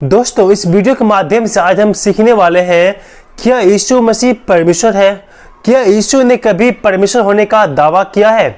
दोस्तों, इस वीडियो के माध्यम से आज हम सीखने वाले हैं क्या यीशु मसीह परमेश्वर है। क्या यीशु ने कभी परमेश्वर होने का दावा किया है?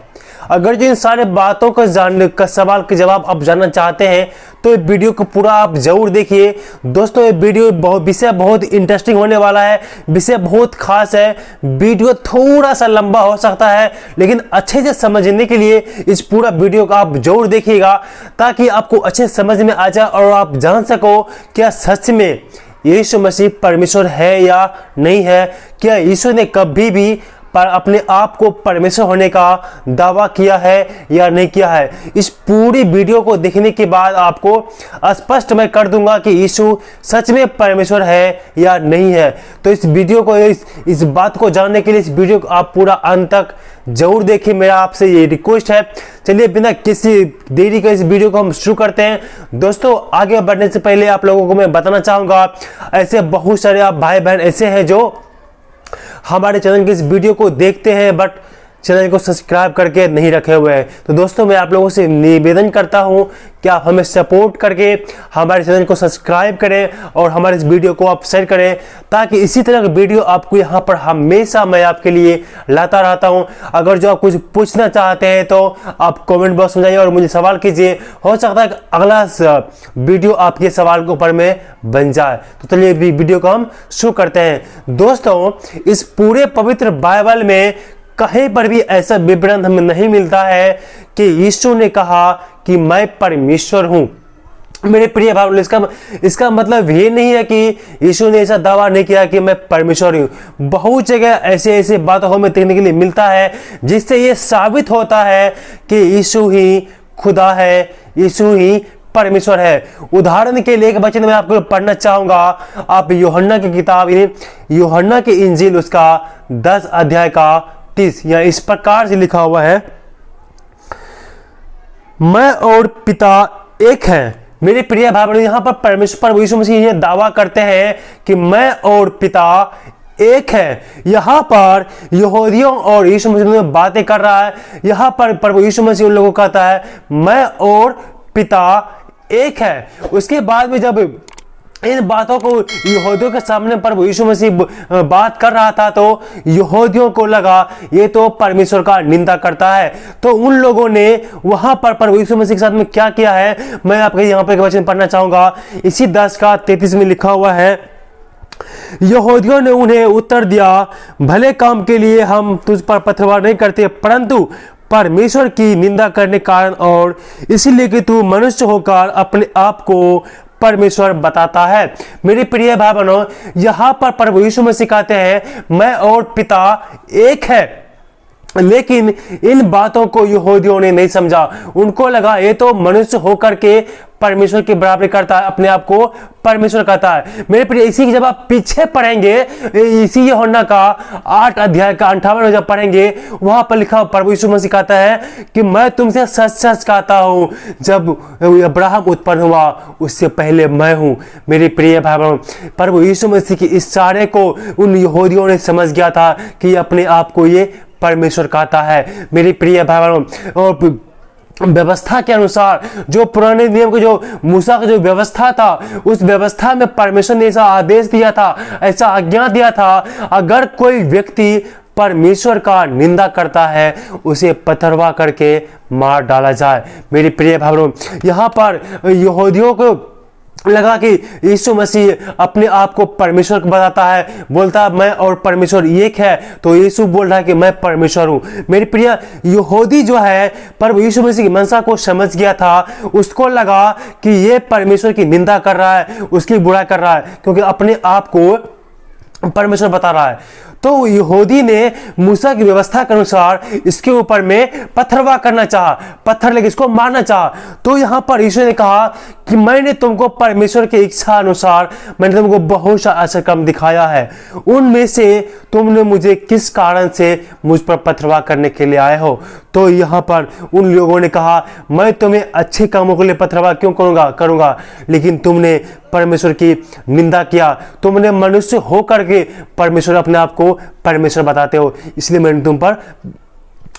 अगर जो इन सारे बातों को जानने का सवाल के जवाब आप जानना चाहते हैं तो ये वीडियो को पूरा आप जरूर देखिए। दोस्तों, ये वीडियो विषय बहुत इंटरेस्टिंग होने वाला है, विषय बहुत खास है। वीडियो थोड़ा सा लंबा हो सकता है लेकिन अच्छे से समझने के लिए इस पूरा वीडियो को आप जरूर देखिएगा ताकि आपको अच्छे समझ में आ जाए और आप जान सको क्या सच में यीशु मसीह परमेश्वर है या नहीं है। क्या यीशु ने कभी भी पर अपने आप को परमेश्वर होने का दावा किया है या नहीं किया है। इस पूरी वीडियो को देखने के बाद आपको स्पष्ट मैं कर दूंगा कि यीशु सच में परमेश्वर है या नहीं है। तो इस वीडियो को इस बात को जानने के लिए इस वीडियो को आप पूरा अंत तक जरूर देखिए, मेरा आपसे ये रिक्वेस्ट है। चलिए बिना किसी देरी के इस वीडियो को हम शुरू करते हैं। दोस्तों, आगे बढ़ने से पहले आप लोगों को मैं बताना चाहूंगा, ऐसे बहुत सारे आप भाई बहन ऐसे हैं जो हमारे चैनल के इस वीडियो को देखते हैं बट चैनल को सब्सक्राइब करके नहीं रखे हुए हैं। तो दोस्तों, मैं आप लोगों से निवेदन करता हूं कि आप हमें सपोर्ट करके हमारे चैनल को सब्सक्राइब करें और हमारे इस वीडियो को आप शेयर करें ताकि इसी तरह का वीडियो आपको यहां पर हमेशा मैं आपके लिए लाता रहता हूं। अगर जो आप कुछ पूछना चाहते हैं तो आप कमेंट बॉक्स में जाइए और मुझे सवाल कीजिए, हो सकता है कि अगला वीडियो आपके सवाल के ऊपर में बन जाए। तो चलिए वीडियो को हम शुरू करते हैं। दोस्तों, इस पूरे पवित्र बाइबल में कहीं पर भी ऐसा विवरण हमें नहीं मिलता है कि यीशु ने कहा कि मैं परमेश्वर हूं। मेरे प्रिय भाई, इसका मतलब ये नहीं है कि यीशु ने ऐसा दावा नहीं किया कि मैं परमेश्वर हूं। बहुत जगह ऐसे बातों हमें देखने के लिए मिलता है जिससे ये साबित होता है कि यीशु ही खुदा है, यीशु ही परमेश्वर है। उदाहरण के लिए एक वचन मैं आपको पढ़ना चाहूंगा। आप यूहन्ना की किताब यूहन्ना की इंजील उसका 10 अध्याय का 30 या इस प्रकार से लिखा हुआ है, मैं और पिता एक हैं। मेरे प्रिय भाई बहन, यहां पर परमेश्वर यीशु मसीह ये दावा करते हैं कि मैं और पिता एक है। यहां पर यहूदियों और यीशु मसीह में बातें कर रहा है। यहां पर प्रभु यीशु मसीह उन लोगों को कहता है मैं और पिता एक है। उसके बाद में जब इन बातों को यहूदियों के सामने प्रभु यीशु मसीह बात कर रहा था तो यहूदियों को लगा ये तो परमेश्वर का निंदा करता है। तो उन लोगों ने वहां पर प्रभु यीशु मसीह के साथ में क्या किया है, मैं आपको यहां पर एक वचन पढ़ना चाहूंगा। इसी 10 का 33 में लिखा हुआ है, यहूदियों ने उन्हें उत्तर दिया, भले काम के लिए हम तुझ पर पथरवार नहीं करते परंतु परमेश्वर की निंदा करने कारण और इसीलिए कि तू मनुष्य होकर अपने आप को परमेश्वर बताता है। मेरे प्रिय भाई बहनों, यहां पर प्रभु यीशु मसीह कहते हैं मैं और पिता एक है। लेकिन इन बातों को यहूदियों ने नहीं समझा। उनको लगा ये तो मनुष्य होकर के परमेश्वर की बराबरी करता है, अपने आप को परमेश्वर कहता है। मेरे प्रिय, इसी की जब आप पीछे पढ़ेंगे, इसी यूहन्ना का 8 अध्याय का 58 में जब पढ़ेंगे, वहां पर लिखा प्रभु यीशु मसीह कहता है कि मैं तुमसे सच सच कहता हूं, जब अब्राहम उत्पन्न हुआ उससे पहले मैं हूं। मेरे प्रिय भाई बहनों, प्रभु यीशु मसीह की इशारे को उन यहूदियों ने समझ गया था कि अपने आप को ये परमेश्वर कहता है। मेरे प्रिय भाई बहनों, और व्यवस्था के अनुसार जो पुराने नियम के जो मूसा का जो व्यवस्था था, उस व्यवस्था में परमेश्वर ने ऐसा आदेश दिया था, ऐसा आज्ञा दिया था, अगर कोई व्यक्ति परमेश्वर का निंदा करता है उसे पथरवा करके मार डाला जाए। मेरे प्रिय भाइयों, यहाँ पर यहूदियों को लगा कि यीशु मसीह अपने आप को परमेश्वर को बताता है, बोलता है मैं और परमेश्वर एक है, तो यीशु बोल रहा है कि मैं परमेश्वर हूं। मेरे प्रिय, यहूदी जो है प्रभु यीशु मसीह की मनसा को समझ गया था। उसको लगा कि ये परमेश्वर की निंदा कर रहा है, उसकी बुराई कर रहा है क्योंकि अपने आप को परमेश्वर बता रहा है। तो यहूदी ने मूसा की व्यवस्था के अनुसार इसके ऊपर में पत्थरवा करना चाहा, पत्थर लेके इसको मारना चाहा। तो यहां पर यीशु ने कहा कि मैंने तुमको परमेश्वर की इच्छा अनुसार मैंने तुमको बहुत सा ऐसा काम दिखाया है, उनमें से तुमने मुझे किस कारण से मुझ पर पत्थरवा करने के लिए आए हो। तो यहां पर उन लोगों ने कहा मैं तुम्हें अच्छे कामों के लिए पत्थरवा क्यों करूंगा, लेकिन तुमने परमेश्वर की निंदा किया, तुमने मनुष्य होकर के परमेश्वर अपने आप को परमेश्वर बताते हो, इसलिए मैंने तुम पर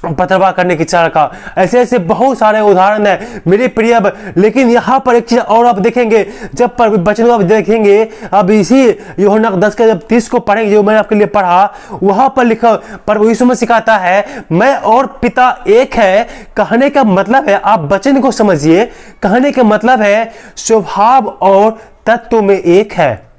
पथरवाह करने की चाल का। ऐसे ऐसे बहुत सारे उदाहरण है मेरे प्रिय। लेकिन यहाँ पर एक चीज और आप देखेंगे, जब वचन को आप देखेंगे, अब इसी यूहन्ना 10 के जब 30 को पढ़ेंगे, जो मैंने आपके लिए पढ़ा, वहां पर लिखा प्रभु यीशु मसीह कहता है मैं और पिता एक है। कहने का मतलब है, आप वचन को समझिए, कहने का मतलब है स्वभाव और तत्व में एक है।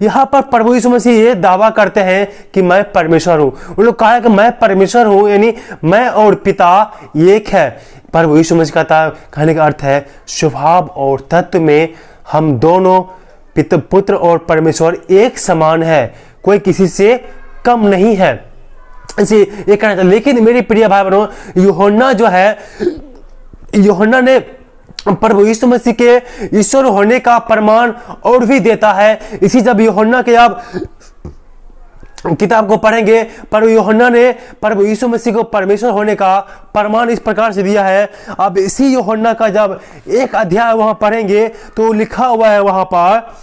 यहां पर प्रभु यीशु मसीह ये दावा करते हैं कि मैं परमेश्वर हूं। उन लोग कहा कि मैं परमेश्वर हूं, यानी मैं और पिता एक है। प्रभु यीशु मसीह कहने का अर्थ है स्वभाव और तत्व में हम दोनों पुत्र और परमेश्वर एक समान है, कोई किसी से कम नहीं है। इसे ये कहना चाहिए। लेकिन मेरे प्रिय भाई बहनों, यूहन्ना जो है, यूहन्ना ने प्रभु यीशु मसीह के ईश्वर होने का प्रमाण और भी देता है। इसी जब यूहन्ना के आप किताब को पढ़ेंगे, प्रभु यूहन्ना ने प्रभु यीशु मसीह को परमेश्वर होने का प्रमाण इस प्रकार से दिया है। अब इसी यूहन्ना का जब एक अध्याय वहां पढ़ेंगे तो लिखा हुआ है वहां पर,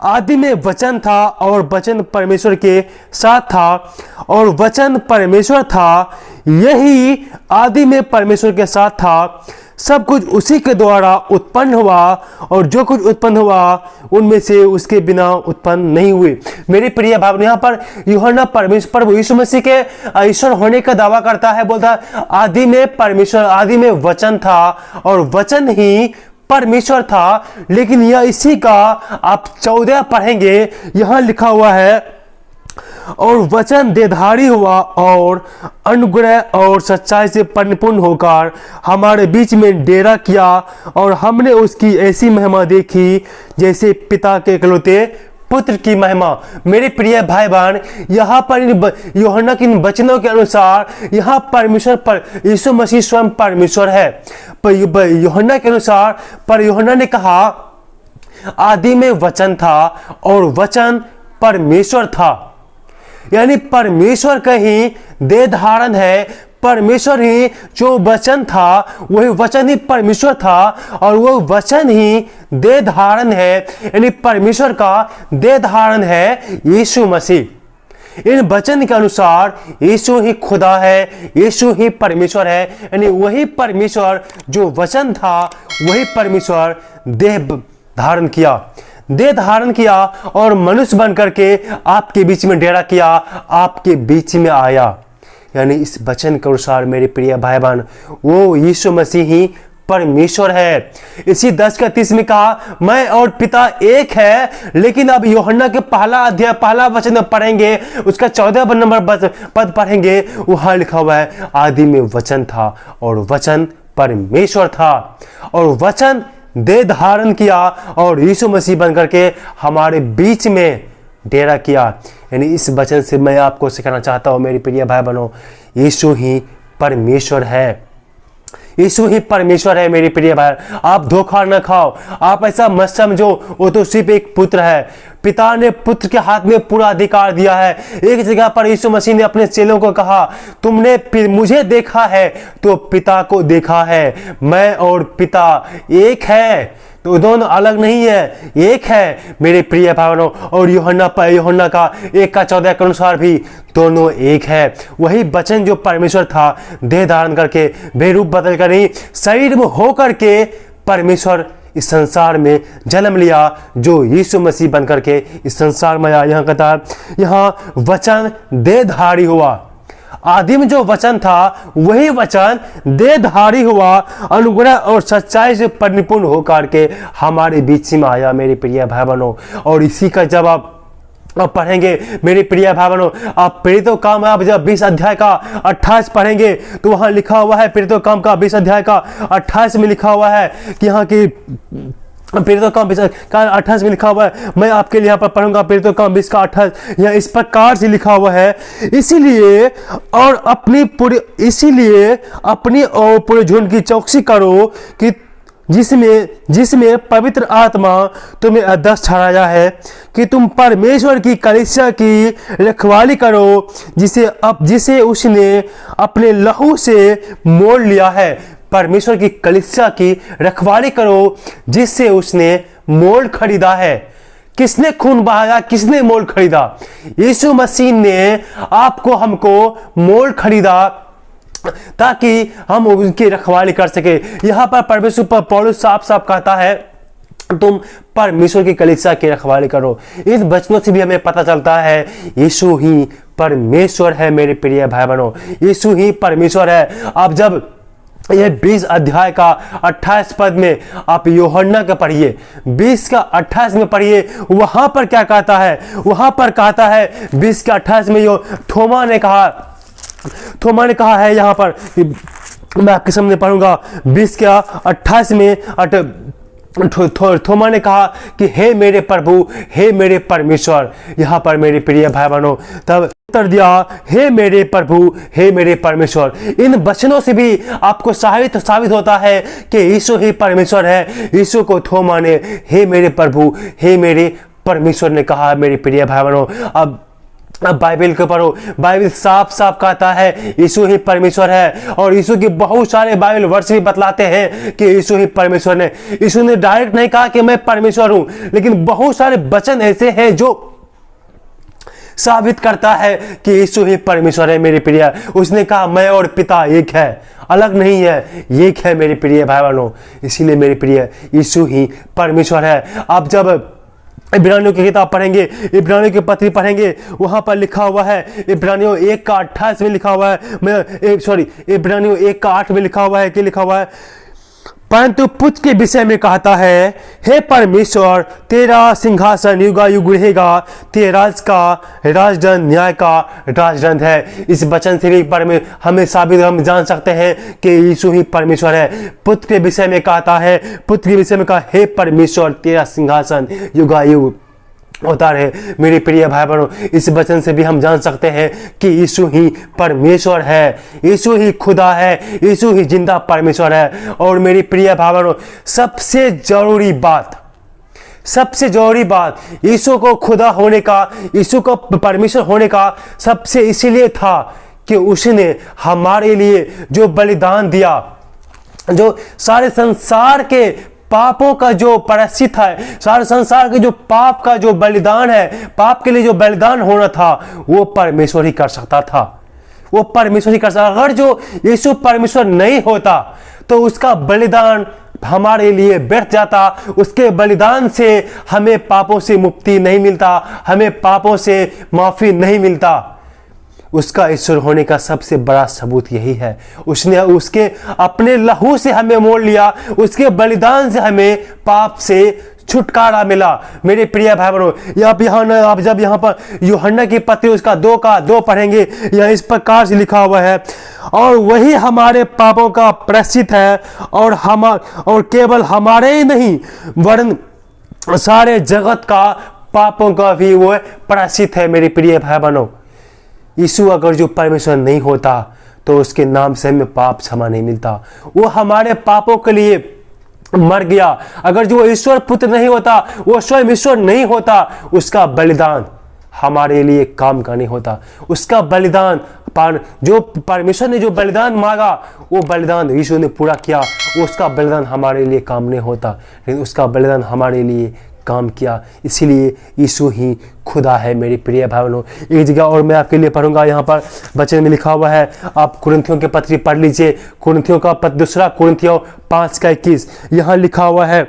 आदि में वचन था और वचन परमेश्वर के साथ था और वचन परमेश्वर था, यही आदि में परमेश्वर के साथ था। सब कुछ उसी के द्वारा उत्पन्न हुआ और जो कुछ उत्पन्न हुआ उनमें से उसके बिना उत्पन्न नहीं हुए। मेरे प्रिय भाई, यहाँ पर यूहन्ना प्रभु यीशु मसीह के ईश्वर होने का दावा करता है। बोलता है आदि में परमेश्वर, आदि में वचन था और वचन ही परमेश्वर था। लेकिन यह इसी का आप 14 पढ़ेंगे, यहां लिखा हुआ है और वचन देहधारी हुआ और अनुग्रह और सच्चाई से परिपूर्ण होकर हमारे बीच में डेरा किया और हमने उसकी ऐसी महिमा देखी जैसे पिता के इकलौते पुत्र की महिमा। मेरे प्रिय भाई बहन, यहाँ पर यूहन्ना के वचनों के अनुसार यहाँ परमेश्वर पर यीशु मसीह स्वयं परमेश्वर है। पर यूहन्ना के अनुसार पर यूहन्ना ने कहा आदि में वचन था और वचन परमेश्वर था, यानी परमेश्वर का ही देह धारण है। परमेश्वर ही जो वचन था वही वचन ही परमेश्वर था और वो वचन ही देह धारण है, यानी परमेश्वर का देह धारण है यीशु मसीह। इन वचन के अनुसार यीशु ही खुदा है, यीशु ही परमेश्वर है, यानी वही परमेश्वर जो वचन था वही परमेश्वर देह धारण किया, देह धारण किया और मनुष्य बन करके आपके बीच में डेरा किया, आपके बीच में आया। यानी इस वचन के अनुसार मेरे प्रिय भाई बहन, वो यीशु मसीह ही परमेश्वर है। इसी 10 का 30 में कहा मैं और पिता एक है। लेकिन अब यूहन्ना के पहला अध्याय पहला वचन पढ़ेंगे, उसका 14 नंबर पद पढ़ेंगे, वहां लिखा हुआ है आदि में वचन था और वचन परमेश्वर था और वचन देह धारण किया और यीशु मसीह बन करके हमारे बीच में डेरा किया। यानी इस वचन से मैं आपको सिखाना चाहता हूं मेरे प्रिय भाई बहनों, यीशु ही परमेश्वर है, यीशु ही परमेश्वर है। मेरे प्रिय भाई, आप धोखा न खाओ, आप ऐसा मत समझो वो तो सिर्फ एक पुत्र है। पिता ने पुत्र के हाथ में पूरा अधिकार दिया है। एक जगह पर यीशु मसीह ने अपने चेलों को कहा तुमने मुझे देखा है तो पिता को देखा है। मैं और पिता एक है, तो दोनों अलग नहीं है, एक है मेरे प्रिय भाइयों। और यूहन्ना का 1 का 14 के अनुसार भी दोनों एक है। वही वचन जो परमेश्वर था देह धारण करके बेरूप बदल कर नहीं शरीर में होकर के परमेश्वर इस संसार में जन्म लिया, जो यीशु मसीह बन करके इस संसार में आया। यहाँ कहता है यहाँ वचन देहधारी हुआ, आदि में जो वचन था वही वचन देहधारी हुआ, अनुग्रह और सच्चाई से परिपूर्ण होकर के हमारे बीच में आया मेरे प्रिय भाई बहनों। और इसी का जब आप पढ़ेंगे मेरे प्रिय भाई बहनों, आप प्रेरितों काम आप जब 20 अध्याय का 28 पढ़ेंगे तो वहां लिखा हुआ है, प्रेरितों काम का 20 अध्याय का 28 में लिखा हुआ है कि यहाँ की प्रेरितों काम 20 का 28 में लिखा हुआ है। मैं आपके लिए यहाँ पर पढ़ूंगा प्रेरितों काम 20 का 28। यहाँ इस प्रकार से लिखा हुआ है, इसीलिए अपनी और पूरे झुंड की चौकसी करो कि जिसमें पवित्र आत्मा तुम्हें अध्यक्ष ठहराया है कि तुम परमेश्वर की कलीसिया की रखवाली करो, जिसे उसने अपने लहू से मोल लिया है। परमेश्वर की कलीसिया की रखवाली करो जिससे उसने मोल खरीदा है। किसने खून बहाया, किसने मोल खरीदा? यीशु मसीह ने आपको हमको मोल खरीदा। ताकि हम उनकी रखवाली कर सके। यहाँ पर परमेश्वर पर पौलुस साफ साफ कहता है, तुम परमेश्वर की कलीसिया की रखवाली करो। इन वचनों से भी हमें पता चलता है यीशु ही परमेश्वर है मेरे प्रिय भाई बहनों, यीशु ही परमेश्वर है। अब जब ये 20 अध्याय का 28 पद में आप यूहन्ना का पढ़िए, 20 का 28 में पढ़िए, वहां पर क्या कहता है, वहां पर कहता है 20 का 28 में यो थोमा ने कहा है यहाँ पर, मैं आपके सामने पढ़ूंगा 20 का 28 में थोमा ने कहा कि हे मेरे प्रभु, हे मेरे परमेश्वर। यहाँ पर मेरे प्रिय भाई बहनों तब उत्तर दिया, हे मेरे प्रभु, हे मेरे परमेश्वर। इन वचनों से भी आपको साबित होता है कि यीशु ही परमेश्वर है। यीशु को थोमा ने हे मेरे प्रभु, हे मेरे परमेश्वर ने कहा। मेरे प्रिय भाई बहनों अब बाइबल को पढ़ो, बाइबल साफ साफ कहता है यीशु ही परमेश्वर है। और यीशु के बहुत सारे बाइबल वर्ष भी बतलाते हैं कि यीशु ही परमेश्वर ने। यीशु ने डायरेक्ट नहीं कहा कि मैं परमेश्वर हूं, लेकिन बहुत सारे वचन ऐसे हैं जो साबित करता है कि यीशु ही परमेश्वर है। मेरे प्रिय, उसने कहा मैं और पिता एक है, अलग नहीं है, एक है मेरे प्रिय भाई बहनों। इसीलिए मेरे प्रिय यीशु ही परमेश्वर है। आप जब इब्रानियों की किताब पढ़ेंगे, इब्रानियों की पत्री पढ़ेंगे, वहां पर लिखा हुआ है, इब्रानियों 1 का 28 में लिखा हुआ है, इब्रानियों 1 का 8 में लिखा हुआ है, क्या लिखा हुआ है, परंतु पुत्र के विषय में कहता है, हे परमेश्वर तेरा सिंहासन युगायुग रहेगा, तेरे राज का राजदंड न्याय का राजदंड है। इस वचन से भी हमें साबित हम जान सकते हैं कि यीशु ही परमेश्वर है। पुत्र के विषय में कहता है, पुत्र के विषय में कहा, हे परमेश्वर तेरा सिंहासन युगायुग होता रहे। मेरे प्रिय भाई बहनों इस वचन से भी हम जान सकते हैं कि यीशु ही परमेश्वर है, यीशु ही खुदा है, यीशु ही जिंदा परमेश्वर है। और मेरी प्रिय भाई बहनों सबसे जरूरी बात यीशु को खुदा होने का, यीशु को परमेश्वर होने का सबसे इसीलिए था कि उसने हमारे लिए जो बलिदान दिया, जो सारे संसार के पापों का जो प्रायश्चित है, सारे संसार के जो पाप का जो बलिदान है, पाप के लिए जो बलिदान होना था, वो परमेश्वर ही कर सकता था, वो परमेश्वर ही कर सकता। अगर जो यीशु परमेश्वर नहीं होता तो उसका बलिदान हमारे लिए व्यर्थ जाता। उसके बलिदान से हमें पापों से मुक्ति नहीं मिलता, हमें पापों से माफी नहीं मिलता। उसका ईश्वर होने का सबसे बड़ा सबूत यही है, उसने उसके अपने लहू से हमें मोड़ लिया, उसके बलिदान से हमें पाप से छुटकारा मिला। मेरे प्रिय भाई बहनों आप जब यहाँ पर यूहन्ना की पत्री उसका 2 का 2 पढ़ेंगे, यहाँ इस प्रकार से लिखा हुआ है, और वही हमारे पापों का प्रायश्चित है, और केवल हमारे ही नहीं वरन सारे जगत का पापों का भी वो प्रायश्चित है। मेरे प्रिय भाई बहनों यीशु अगर जो परमेश्वर नहीं होता तो उसके नाम से हमें पाप क्षमा नहीं मिलता। वो हमारे पापों के लिए मर गया। अगर जो ईश्वर पुत्र नहीं होता, वो स्वयं ईश्वर नहीं होता, उसका बलिदान हमारे लिए काम का नहीं होता। उसका बलिदान जो परमेश्वर ने जो बलिदान मांगा, वो बलिदान यीशु ने पूरा किया। उसका बलिदान हमारे लिए काम नहीं होता, लेकिन उसका बलिदान हमारे लिए काम किया। इसीलिए यीशु ही खुदा है। मेरी प्रिय भाई बहनों एक जगह और मैं आपके लिए पढ़ूंगा, यहाँ पर वचन में लिखा हुआ है, आप कुरिन्थियों के पत्री पढ़ लीजिए, कुरिन्थियों का दूसरा कुरिन्थियों 5 का 21, यहाँ लिखा हुआ है,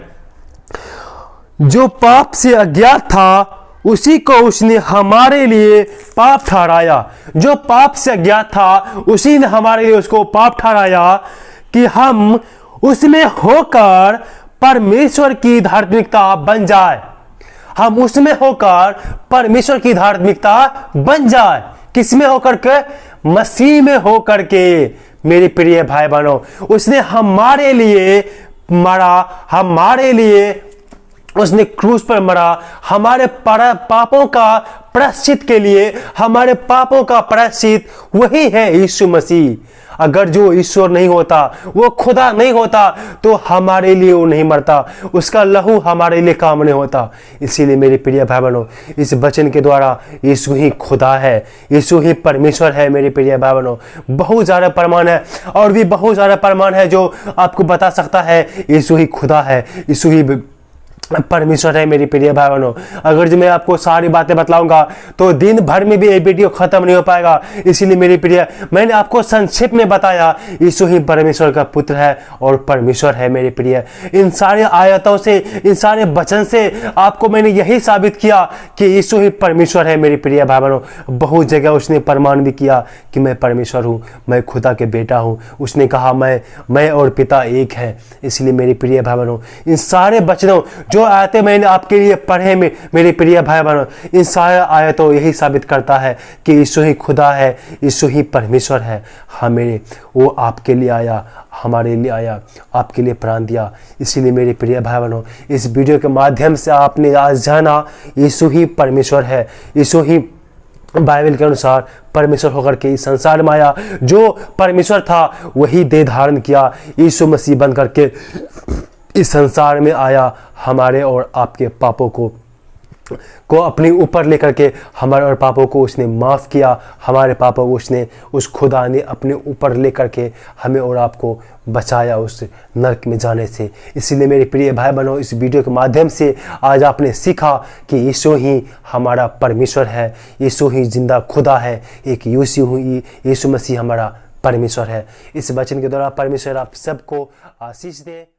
जो पाप से अज्ञात था उसी को उसने हमारे लिए पाप ठहराया। जो पाप से अज्ञात था उसी ने हमारे लिए उसको पाप ठहराया कि हम उसमें होकर परमेश्वर की धार्मिकता बन जाए। हम उसमें होकर परमेश्वर की धार्मिकता बन जाए। किसमें होकर के? मसीह में होकर के। मेरे प्रिय भाई बहनों उसने हमारे लिए मरा, हमारे लिए उसने क्रूस पर मरा, हमारे पापों का प्रायश्चित के लिए। हमारे पापों का प्रायश्चित वही है यीशु मसीह। अगर जो ईश्वर नहीं होता, वो खुदा नहीं होता, तो हमारे लिए वो नहीं मरता, उसका लहू हमारे लिए काम नहीं होता। इसीलिए मेरे प्रिय भाई बहनों इस वचन के द्वारा यीशु ही खुदा है, यीशु ही परमेश्वर है। मेरे प्रिय भाई बहनों बहुत ज़्यादा प्रमाण है, और भी बहुत ज़्यादा प्रमाण है जो आपको बता सकता है यीशु ही खुदा है, यीशु ही परमेश्वर है मेरी प्रिय भाई बहनों। अगर जो मैं आपको सारी बातें बतलाऊंगा तो दिन भर में भी ये वीडियो खत्म नहीं हो पाएगा। इसीलिए मेरी प्रिय, मैंने आपको संक्षेप में बताया यीशु ही परमेश्वर का पुत्र है और परमेश्वर है मेरे प्रिय। इन सारे आयतों से, इन सारे वचन से आपको मैंने यही साबित किया कि यीशु ही परमेश्वर है मेरी प्रिय भाई बहनों। बहुत जगह उसने प्रमाण भी किया कि मैं परमेश्वर हूँ, मैं खुदा के बेटा हूँ। उसने कहा मैं और पिता एक है। इसलिए मेरी प्रिय भाई बहनों, इन सारे वचनों जो आयतें मैंने आपके लिए पढ़े में मेरे प्रिय भाई बहनों, इन सारे आयतों यही साबित करता है कि यीशु ही खुदा है, यीशु ही परमेश्वर है। हाँ मेरे, वो आपके लिए आया, हमारे लिए आया, आपके लिए प्राण दिया। इसीलिए मेरे प्रिय भाई बहनों, इस वीडियो के माध्यम से आपने आज जाना यीशु ही परमेश्वर है। यीशु ही बाइबल के अनुसार परमेश्वर होकर के इस संसार में आया। जो परमेश्वर था वही देह धारण किया, यीशु मसीह बन करके इस संसार में आया। हमारे और आपके पापों को अपने ऊपर लेकर के हमारे और पापों को उसने माफ़ किया। हमारे पापों को उसने, उस खुदा ने अपने ऊपर लेकर के हमें और आपको बचाया उस नरक में जाने से। इसीलिए मेरे प्रिय भाई बहनों, इस वीडियो के माध्यम से आज आपने सीखा कि यीशु ही हमारा परमेश्वर है, यीशु ही जिंदा खुदा है, एक यीशु मसीह हमारा परमेश्वर है। इस वचन के द्वारा परमेश्वर आप सबको आशीष दे।